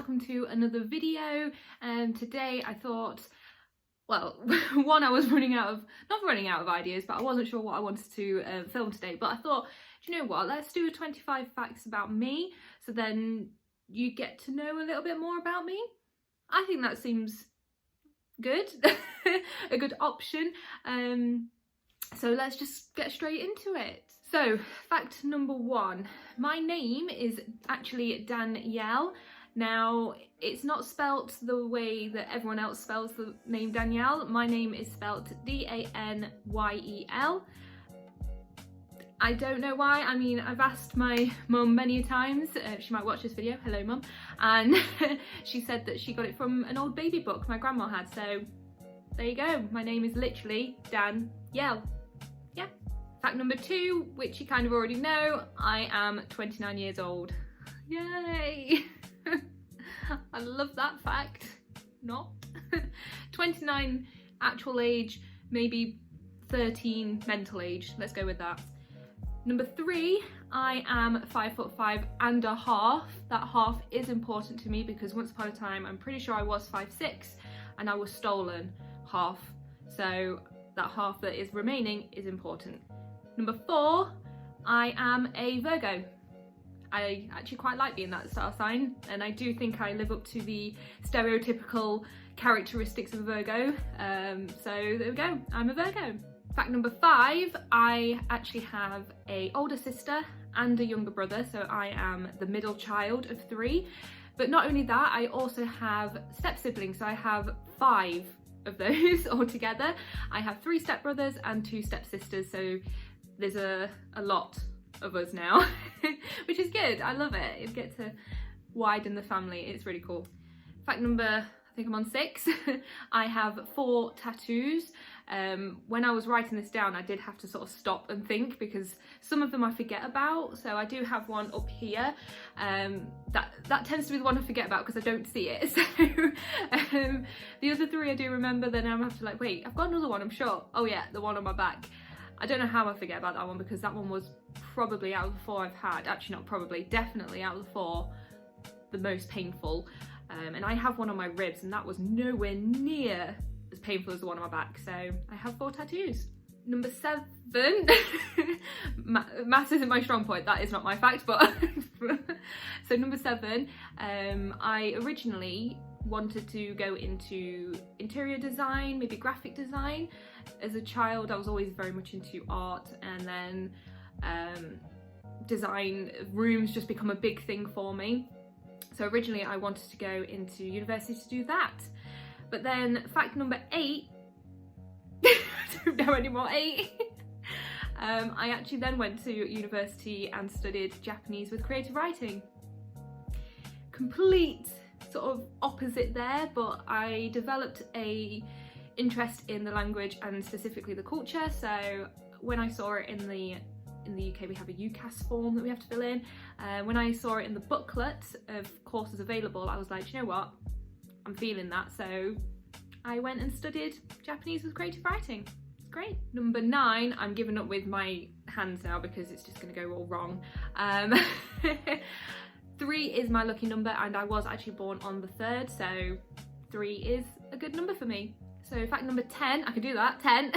welcome to another video. And today I thought, well, one, I was not running out of ideas, but I wasn't sure what I wanted to film today. But I thought, do you know what, let's do a 25 facts about me, so then you get to know a little bit more about me. I think that seems good, a good option. So let's just get straight into it. So fact number one, my name is actually Dannii-Ellie. Now, it's not spelt the way that everyone else spells the name Danielle. My name is spelt D-A-N-Y-E-L. I don't know why. I mean, I've asked my mum many times, she might watch this video, hello mum, and she said that she got it from an old baby book my grandma had, so there you go. My name is literally Dannii-Ellie. Yeah. Fact number two, which you kind of already know, I am 29 years old. Yay! I love that fact. Not. 29 actual age, maybe 13 mental age. Let's go with that. Number three, I am 5'5" and a half. That half is important to me because once upon a time, I'm pretty sure I was 5'6" and I was stolen half. So that half that is remaining is important. Number four, I am a Virgo. I actually quite like being that star sign, and I do think I live up to the stereotypical characteristics of a Virgo. So there we go, I'm a Virgo. Fact number five, I actually have an older sister and a younger brother, so I am the middle child of three. But not only that, I also have step siblings, so I have 5 of those altogether. I have 3 stepbrothers and 2 stepsisters, so there's a lot of us now, which is good. I love it. You get to widen the family. It's really cool. Fact number, I think I'm on 6. I have 4 tattoos. When I was writing this down, I did have to sort of stop and think because some of them I forget about. So I do have one up here. That tends to be the one I forget about because I don't see it. So the other 3 I do remember. Then I'm have to like, wait, I've got another one, I'm sure. Oh yeah, the one on my back. I don't know how I forget about that one because that one was probably out of the 4 I've had. Actually, not probably, definitely out of the 4, the most painful. And I have one on my ribs, and that was nowhere near as painful as the one on my back. So I have 4 tattoos. Number 7, maths isn't my strong point. That is not my fact, but so number 7, I originally wanted to go into interior design, maybe graphic design. As a child, I was always very much into art, and then design rooms just become a big thing for me. So originally I wanted to go into university to do that. But then fact number 8, I don't know anymore, 8. I actually then went to university and studied Japanese with creative writing. Complete sort of opposite there, but I developed a interest in the language and specifically the culture. So when I saw it in the UK, we have a UCAS form that we have to fill in. When I saw it in the booklet of courses available, I was like, you know what, I'm feeling that. So I went and studied Japanese with creative writing. It's great. Number 9, I'm giving up with my hands now because it's just going to go all wrong. 3 is my lucky number, and I was actually born on the 3rd, so 3 is a good number for me. So fact number 10, I can do that, 10.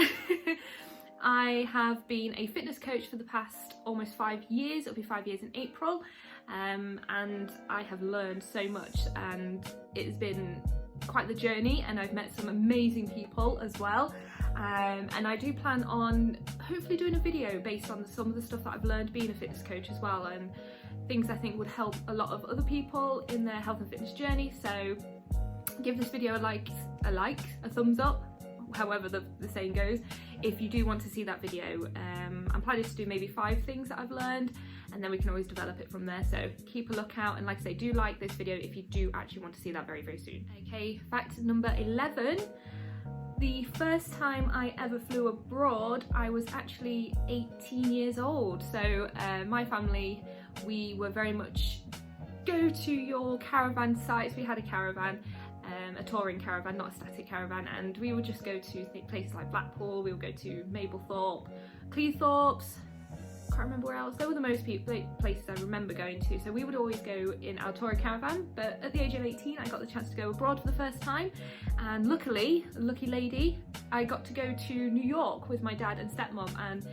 I have been a fitness coach for the past almost 5 years. It'll be 5 years in April, and I have learned so much, and it's been quite the journey, and I've met some amazing people as well. And I do plan on hopefully doing a video based on some of the stuff that I've learned being a fitness coach as well, and things I think would help a lot of other people in their health and fitness journey. So give this video a thumbs up, however the saying goes, if you do want to see that video. I'm planning to do maybe 5 things that I've learned, and then we can always develop it from there. So keep a lookout, and like I say, do like this video if you do actually want to see that very, very soon. Okay, fact number 11. The first time I ever flew abroad, I was actually 18 years old. So my family, we were very much go to your caravan sites. We had a caravan, a touring caravan, not a static caravan, and we would just go to places like Blackpool. We would go to Mablethorpe, Cleethorpes, can't remember where else. They were the most places I remember going to. So we would always go in our Tour caravan, but at the age of 18 I got the chance to go abroad for the first time, and luckily, lucky lady, I got to go to New York with my dad and stepmom and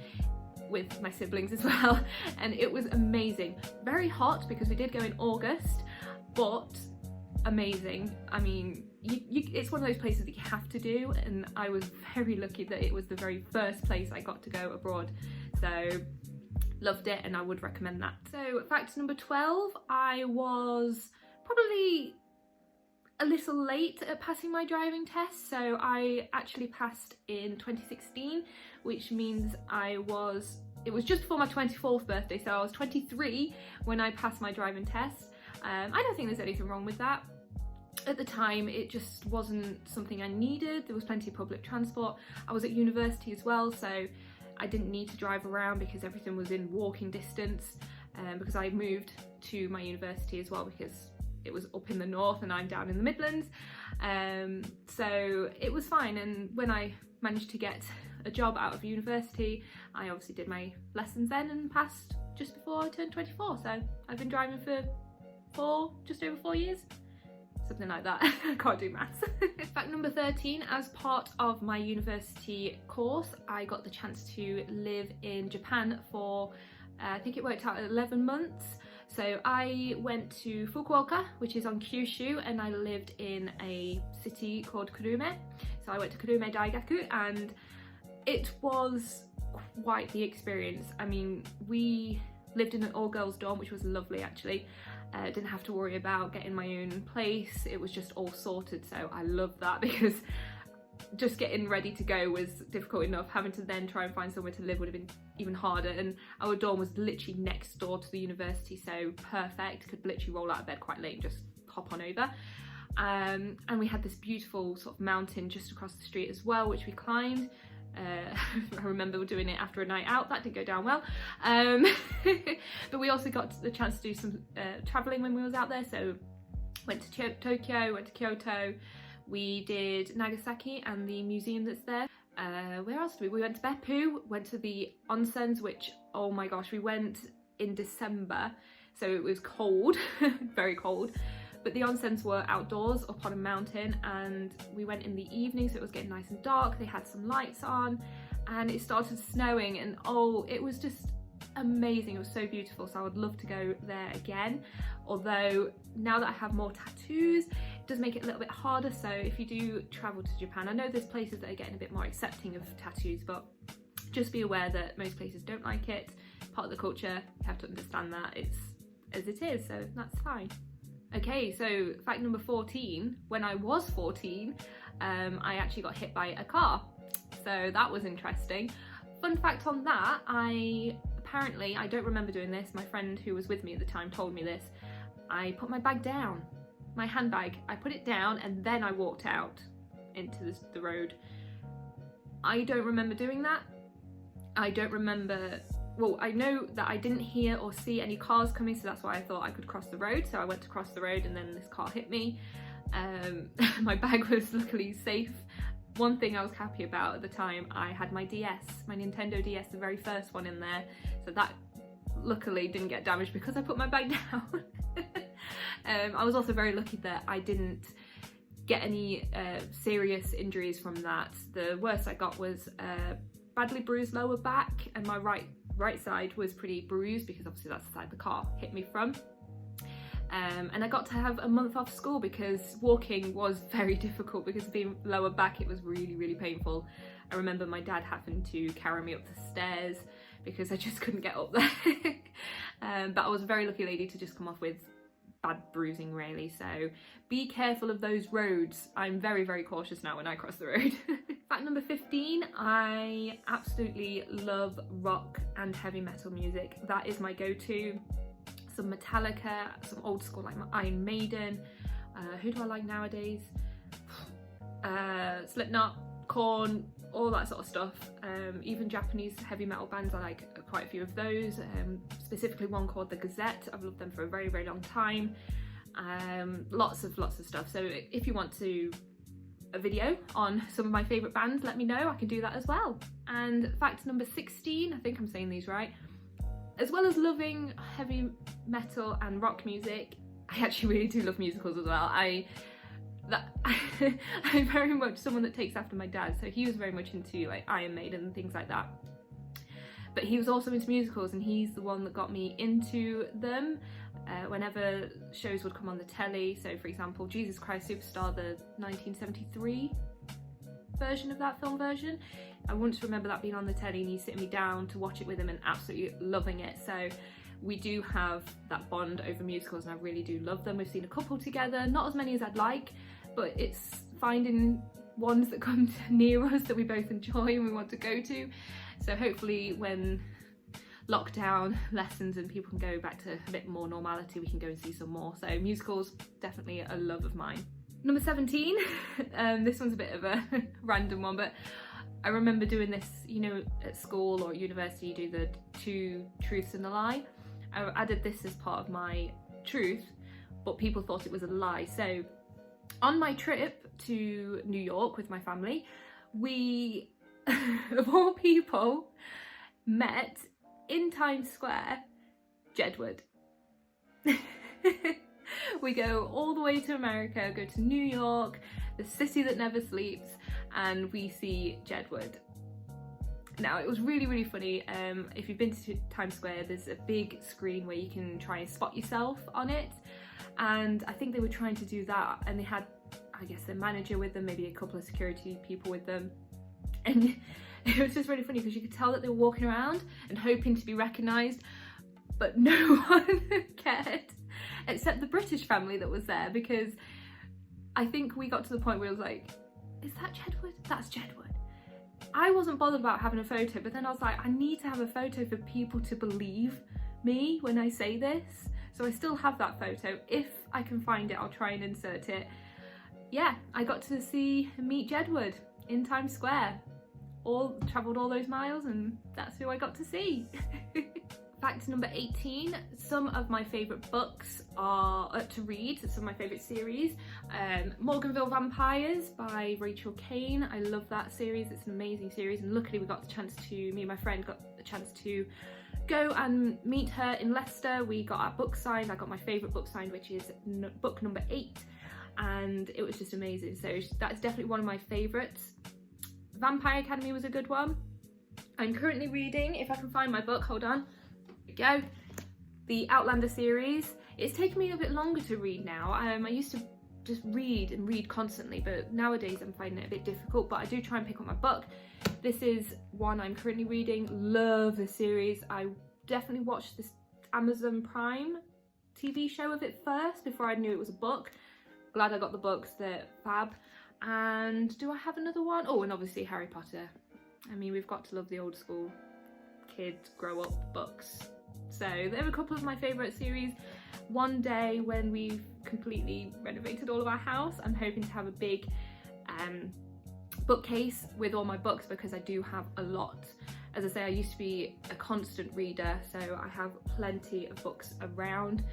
with my siblings as well, and it was amazing. Very hot because we did go in August, but amazing. I mean, it's one of those places that you have to do, and I was very lucky that it was the very first place I got to go abroad. So loved it, and I would recommend that. So fact number 12, I was probably a little late at passing my driving test. So I actually passed in 2016, which means it was just before my 24th birthday, so I was 23 when I passed my driving test. I don't think there's anything wrong with that. At the time, it just wasn't something I needed. There was plenty of public transport. I was at university as well, so I didn't need to drive around because everything was in walking distance, because I moved to my university as well because it was up in the north and I'm down in the Midlands. So it was fine, and when I managed to get a job out of university, I obviously did my lessons then and passed just before I turned 24. So I've been driving for just over 4 years. Something like that. I can't do maths. Fact number 13, as part of my university course, I got the chance to live in Japan for, I think it worked out at 11 months. So I went to Fukuoka, which is on Kyushu, and I lived in a city called Kurume. So I went to Kurume Daigaku, and it was quite the experience. I mean, we lived in an all-girls dorm, which was lovely actually. Didn't have to worry about getting my own place. It was just all sorted, so I loved that, because just getting ready to go was difficult enough. Having to then try and find somewhere to live would have been even harder, and our dorm was literally next door to the university, so perfect. Could literally roll out of bed quite late and just hop on over. And we had this beautiful sort of mountain just across the street as well, which we climbed. I remember doing it after a night out. That didn't go down well, but we also got the chance to do some travelling when we was out there. So went to Tokyo, went to Kyoto, we did Nagasaki and the museum that's there. Where else did we went to Beppu, went to the onsens, which, oh my gosh, we went in December, so it was cold, very cold. But the onsens were outdoors up on a mountain, and we went in the evening, so it was getting nice and dark. They had some lights on and it started snowing, and oh, it was just amazing. It was so beautiful, so I would love to go there again. Although now that I have more tattoos, it does make it a little bit harder. So if you do travel to Japan, I know there's places that are getting a bit more accepting of tattoos, but just be aware that most places don't like it. Part of the culture, you have to understand that it's as it is, so that's fine. Okay, so fact number 14, when I was 14, I actually got hit by a car. So that was interesting. Fun fact on that, I don't remember doing this, my friend who was with me at the time told me this, I put my bag down, my handbag, I put it down and then I walked out into the road. I don't remember doing that. I don't remember. Well, I know that I didn't hear or see any cars coming, so that's why I thought I could cross the road. So I went to cross the road and then this car hit me. My bag was luckily safe. One thing I was happy about at the time, I had my DS, my Nintendo DS, the very first one in there. So that luckily didn't get damaged because I put my bag down. I was also very lucky that I didn't get any serious injuries from that. The worst I got was badly bruised lower back, and my right side was pretty bruised because obviously that's the side the car hit me from. And I got to have a month off school because walking was very difficult, because being lower back, it was really, really painful. I remember my dad having to carry me up the stairs because I just couldn't get up there. But I was a very lucky lady to just come off with bad bruising really, so be careful of those roads. I'm very, very cautious now when I cross the road. Fact number 15, I absolutely love rock and heavy metal music. That is my go-to. Some Metallica, some old school like Iron Maiden. Who do I like nowadays? Slipknot, Korn, all that sort of stuff. Even Japanese heavy metal bands, I like quite a few of those. Specifically one called The Gazette. I've loved them for a very, very long time. Lots of stuff. So if you want a video on some of my favourite bands, let me know. I can do that as well. And fact number 16, I think I'm saying these right. as well as loving heavy metal and rock music, I actually really do love musicals as well. I'm very much someone that takes after my dad, so he was very much into like Iron Maiden and things like that. But he was also into musicals, and he's the one that got me into them. Whenever shows would come on the telly, so for example Jesus Christ Superstar, the 1973 version of that film version, I once remember that being on the telly and he sitting me down to watch it with him and absolutely loving it. So we do have that bond over musicals, and I really do love them. We've seen a couple together, not as many as I'd like, but it's finding ones that come near us that we both enjoy and we want to go to. So hopefully when lockdown lessens and people can go back to a bit more normality, we can go and see some more. So musicals, definitely a love of mine. Number 17, this one's a bit of a random one, but I remember doing this, you know, at school or at university, you do the 2 truths and a lie. I added this as part of my truth, but people thought it was a lie. So on my trip to New York with my family, we, of all people, met in Times Square, Jedward. We go all the way to America, go to New York, the city that never sleeps, and we see Jedward. Now, it was really, really funny. If you've been to Times Square, there's a big screen where you can try and spot yourself on it. And I think they were trying to do that, and they had, I guess, their manager with them, maybe a couple of security people with them. And it was just really funny because you could tell that they were walking around and hoping to be recognised, but no one cared, except the British family that was there, because I think we got to the point where it was like, is that Jedward? That's Jedward. I wasn't bothered about having a photo, but then I was like, I need to have a photo for people to believe me when I say this. So I still have that photo. If I can find it, I'll try and insert it. Yeah, I got to see and meet Jedward in Times Square. Travelled all those miles, and that's who I got to see. Fact number 18, some of my favourite books are to read, some of my favourite series. Morganville Vampires by Rachel Kane. I love that series, it's an amazing series, and luckily we got the chance to, me and my friend got the chance to go and meet her in Leicester. We got our book signed, I got my favourite book signed, which is book number 8, and it was just amazing. So that's definitely one of my favourites. Vampire Academy was a good one. I'm currently reading, if I can find my book, hold on. Go, the Outlander series. It's taken me a bit longer to read now. I used to just read and read constantly, but nowadays I'm finding it a bit difficult, but I do try and pick up my book. This is one I'm currently reading. Love the series. I definitely watched this Amazon Prime TV show of it first before I knew it was a book. Glad I got the books, they're fab. And do I have another one? Oh, and obviously Harry Potter. I mean, we've got to love the old school kids grow up books. So they're a couple of my favourite series. One day when we've completely renovated all of our house, I'm hoping to have a big bookcase with all my books, because I do have a lot. As I say, I used to be a constant reader, so I have plenty of books around.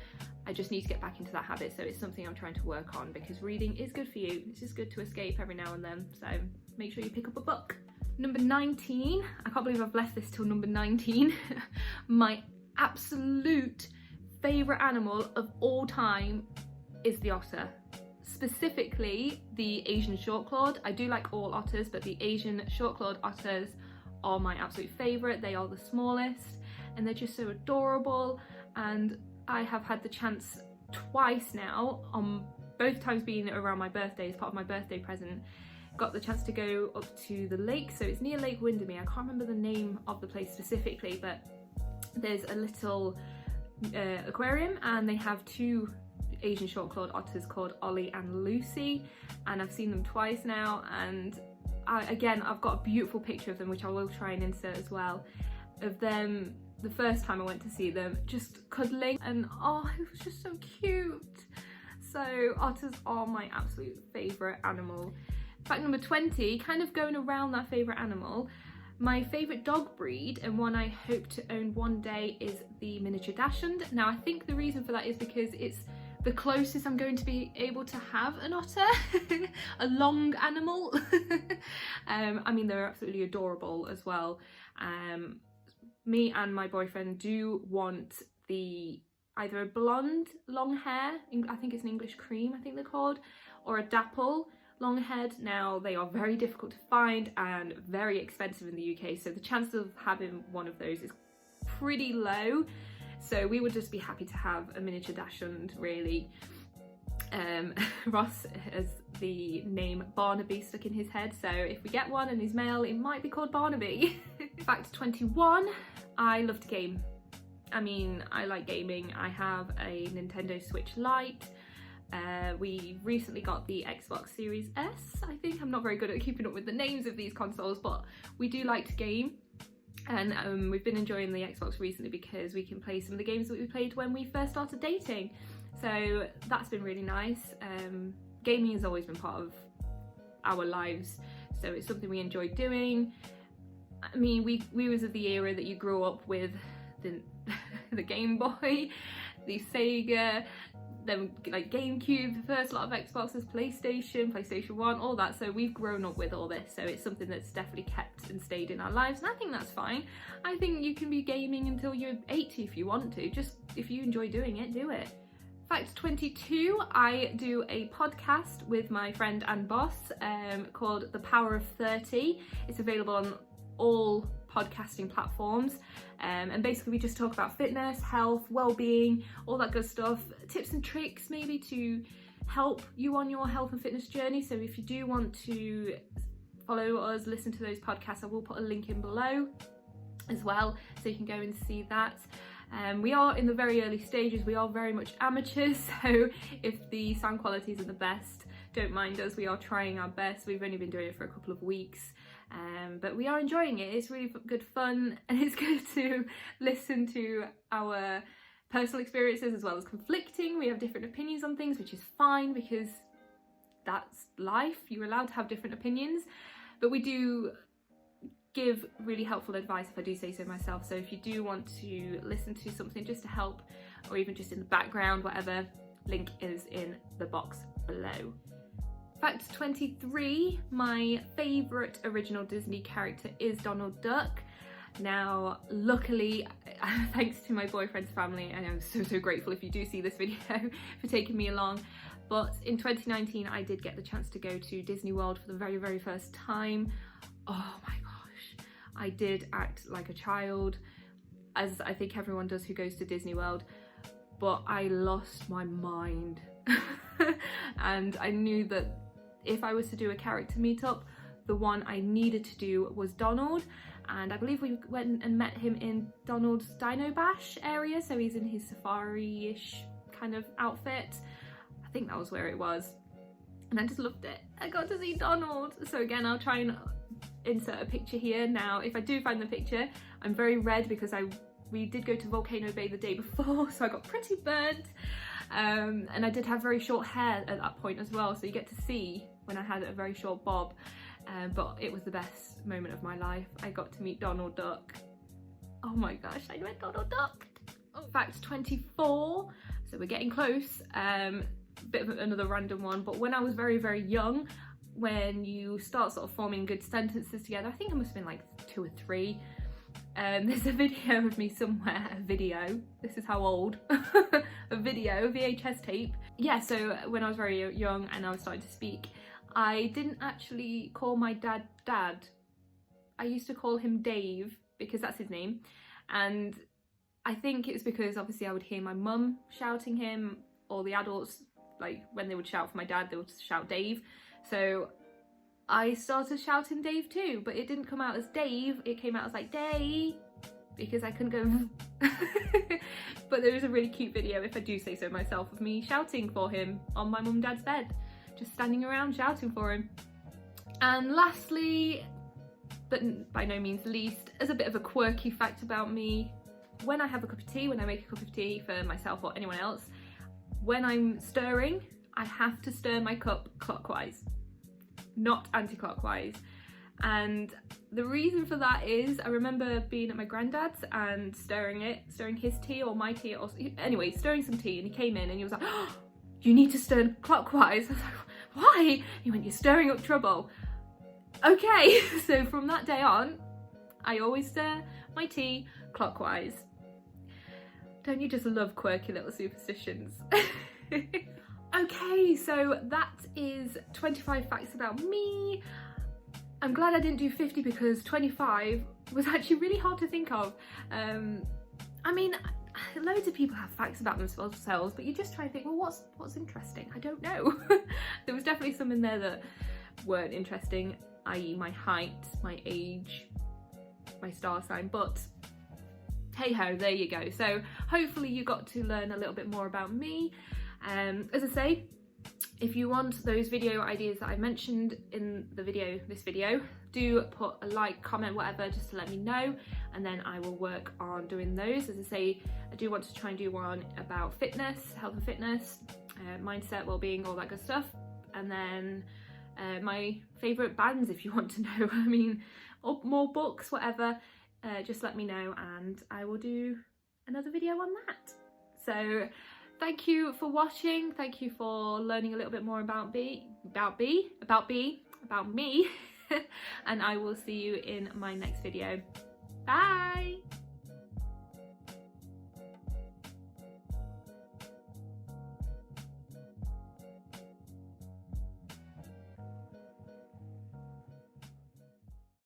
I just need to get back into that habit, so it's something I'm trying to work on, because reading is good for you. It's just good to escape every now and then, so make sure you pick up a book. Number 19, I can't believe I've left this till number 19. My absolute favourite animal of all time is the otter. Specifically, the Asian short-clawed. I do like all otters, but the Asian short-clawed otters are my absolute favourite. They are the smallest, and they're just so adorable. And I have had the chance twice now, on both times being around my birthday, as part of my birthday present, got the chance to go up to the lake. So it's near Lake Windermere. I can't remember the name of the place specifically, but there's a little aquarium, and they have 2 Asian short-clawed otters called Ollie and Lucy, and I've seen them twice now. And again, I've got a beautiful picture of them, which I will try and insert as well, of them the first time I went to see them, just cuddling, and oh, it was just so cute. So otters are my absolute favourite animal. Fact number 20, kind of going around that favourite animal, my favourite dog breed, and one I hope to own one day, is the miniature dachshund. Now, I think the reason for that is because it's the closest I'm going to be able to have an otter, a long animal. I mean, they're absolutely adorable as well. me and my boyfriend do want either a blonde long hair, I think it's an English cream, I think they're called, or a dapple long head. Now they are very difficult to find and very expensive in the UK, so the chance of having one of those is pretty low. So we would just be happy to have a miniature dachshund, really. Ross has the name Barnaby stuck in his head, so if we get one and he's male, it might be called Barnaby. Fact 21, I love to game. I mean, I like gaming. I have a Nintendo Switch Lite. We recently got the Xbox Series S, I think. I'm not very good at keeping up with the names of these consoles, but we do like to game. And we've been enjoying the Xbox recently because we can play some of the games that we played when we first started dating. So that's been really nice. Gaming has always been part of our lives, so it's something we enjoy doing. I mean, we was of the era that you grew up with the Game Boy, the Sega, then like GameCube, the first lot of Xboxes, PlayStation 1, all that. So we've grown up with all this, so it's something that's definitely kept and stayed in our lives, and I think that's fine. I think you can be gaming until you're 80 if you want to. Just if you enjoy doing it, do it. Fact 22, I do a podcast with my friend and boss called The Power of 30. It's available on all podcasting platforms, and basically we just talk about fitness, health, well-being, all that good stuff, tips and tricks maybe to help you on your health and fitness journey. So if you do want to follow us, listen to those podcasts, I will put a link in below as well, so you can go and see that. We are in the very early stages, we are very much amateurs, so if the sound quality isn't the best, don't mind us, we are trying our best. We've only been doing it for a couple of weeks, but we are enjoying it. It's really good fun, and it's good to listen to our personal experiences as well as conflicting. We have different opinions on things, which is fine because that's life. You're allowed to have different opinions, but we do give really helpful advice, if I do say so myself. So if you do want to listen to something just to help, or even just in the background, whatever, link is in the box below. Fact 23, my favourite original Disney character is Donald Duck. Now, luckily, thanks to my boyfriend's family, and I'm so grateful if you do see this video for taking me along, but in 2019 I did get the chance to go to Disney World for the very first time. Oh my gosh, I did act like a child, as I think everyone does who goes to Disney World, but I lost my mind. And I knew that if I was to do a character meetup, the one I needed to do was Donald, and I believe we went and met him in Donald's Dino Bash area, so he's in his safari-ish kind of outfit. I think that was where it was, and I just loved it. I got to see Donald. So again, I'll try and insert a picture here. Now, if I do find the picture, I'm very red because we did go to Volcano Bay the day before, so I got pretty burnt. And I did have very short hair at that point as well, so you get to see when I had a very short bob, but it was the best moment of my life. I got to meet Donald Duck. Oh my gosh, I met Donald Duck. Oh, fact 24, so we're getting close. Bit of another random one, but when I was very young, when you start sort of forming good sentences together, I think I must have been like 2 or 3, there's a video of me somewhere, this is how old, a VHS tape. Yeah, so when I was very young and I was starting to speak, I didn't actually call my dad Dad. I used to call him Dave because that's his name, and I think it's because obviously I would hear my mum shouting him, or the adults, like when they would shout for my dad, they would shout Dave. So I started shouting Dave too, but it didn't come out as Dave, it came out as like Day, because I couldn't go but there was a really cute video, if I do say so myself, of me shouting for him on my mum and dad's bed, just standing around shouting for him. And lastly, but by no means least, as a bit of a quirky fact about me, when I have a cup of tea, when I make a cup of tea for myself or anyone else, when I'm stirring, I have to stir my cup clockwise, not anti-clockwise. And the reason for that is I remember being at my granddad's and stirring his tea or my tea, or anyway, stirring some tea, and he came in and he was like, oh, you need to stir clockwise. I was like, why? He went, you're stirring up trouble. Okay, so from that day on, I always stir my tea clockwise. Don't you just love quirky little superstitions? Okay, so that is 25 facts about me. I'm glad I didn't do 50 because 25 was actually really hard to think of. I mean, loads of people have facts about themselves, but you just try to think, well, what's interesting? I don't know. There was definitely some in there that weren't interesting, i.e. my height, my age, my star sign, but hey ho, there you go. So hopefully you got to learn a little bit more about me. As I say, if you want those video ideas that I mentioned in this video, do put a like, comment, whatever, just to let me know, and then I will work on doing those. As I say, I do want to try and do one about fitness, health and fitness, mindset, well-being, all that good stuff, and then my favourite bands if you want to know. I mean, or more books, whatever, just let me know and I will do another video on that. So thank you for watching, thank you for learning a little bit more about me, and I will see you in my next video. Bye!